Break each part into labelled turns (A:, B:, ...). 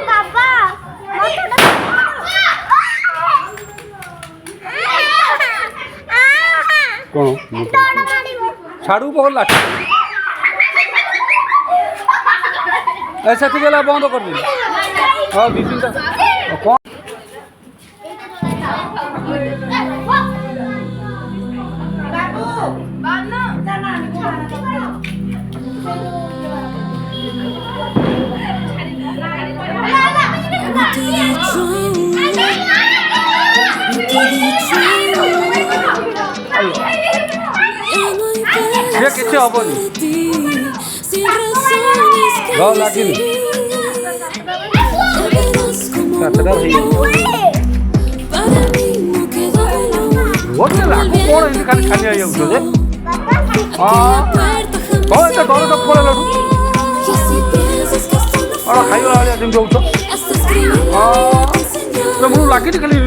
A: বাবা
B: কোন ছাড়ু বহুত লাঠি ସେଠି ଗଲା ବନ୍ଦ କରିଦେଲି ହଁ ଦୁଇ ତିନିଟା କ'ଣ ସିଏ କିଛି ହବନି ଲାଗିନି ସାତଟା ଗୋଟେ ଲାଗ କ'ଣ ଏମିତି ଖାଲି ଖାଲି ହେଇଯାଉଛ ଯେ ହଁ ଏତେ ଡର ତ ପଳେଇଲାଠୁ କ'ଣ ଖାଇବା ଭଳିଆ ଯେମିତି ହେଉଛ ହଁ ମୁଁ ଲାଗିନି ଖାଲି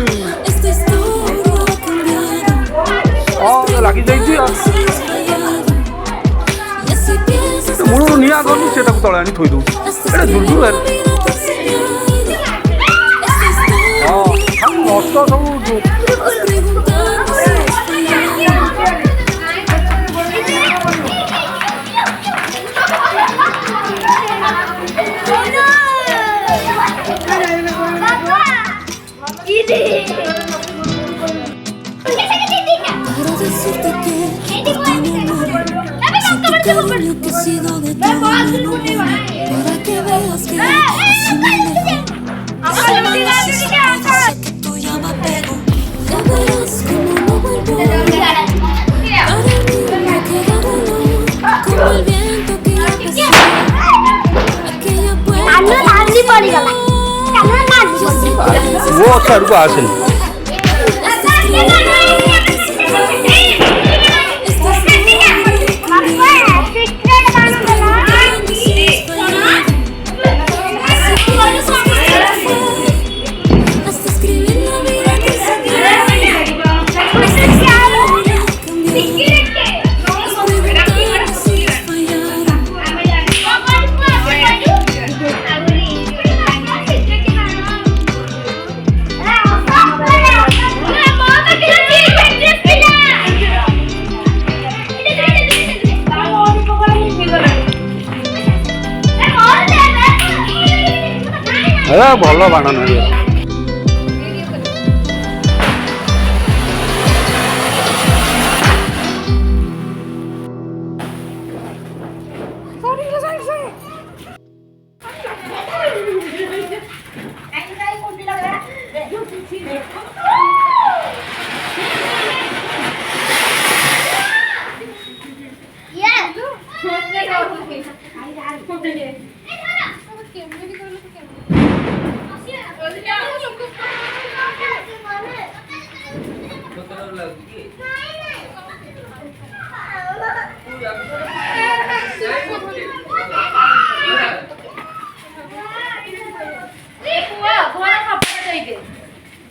B: ହଁ ଲାଗିଯାଇଛି ମୂଳରୁ ନିଆଁ କରୁନି ସେ ତାକୁ ତଳେ ଆଣି ଥୋଇ ଦେଉଛି ଏଇଟା ଦୁର୍ଦୁର ହଁ ନଷ୍ଟ ସବୁ
C: Cariño que he sido de todo menos bueno, para que veas que así me alejo. Si me necesitas, yo sé que tú ya me apego. Ya verás como no vuelvo. Para mí me queda dolor, como el viento que ya pasó. Aquella puerta
B: वो सड़को आसन ଭଲ ବାଣ ନାହିଁ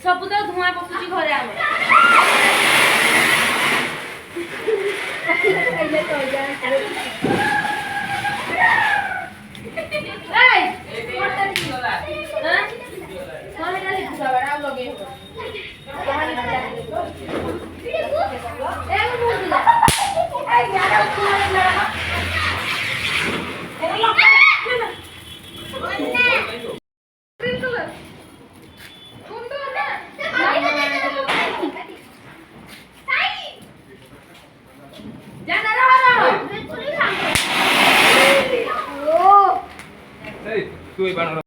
D: ସବୁ ତ ଧୂଆଁ ପଶୁଛି ଘରେ ଆମେ
B: ତୁ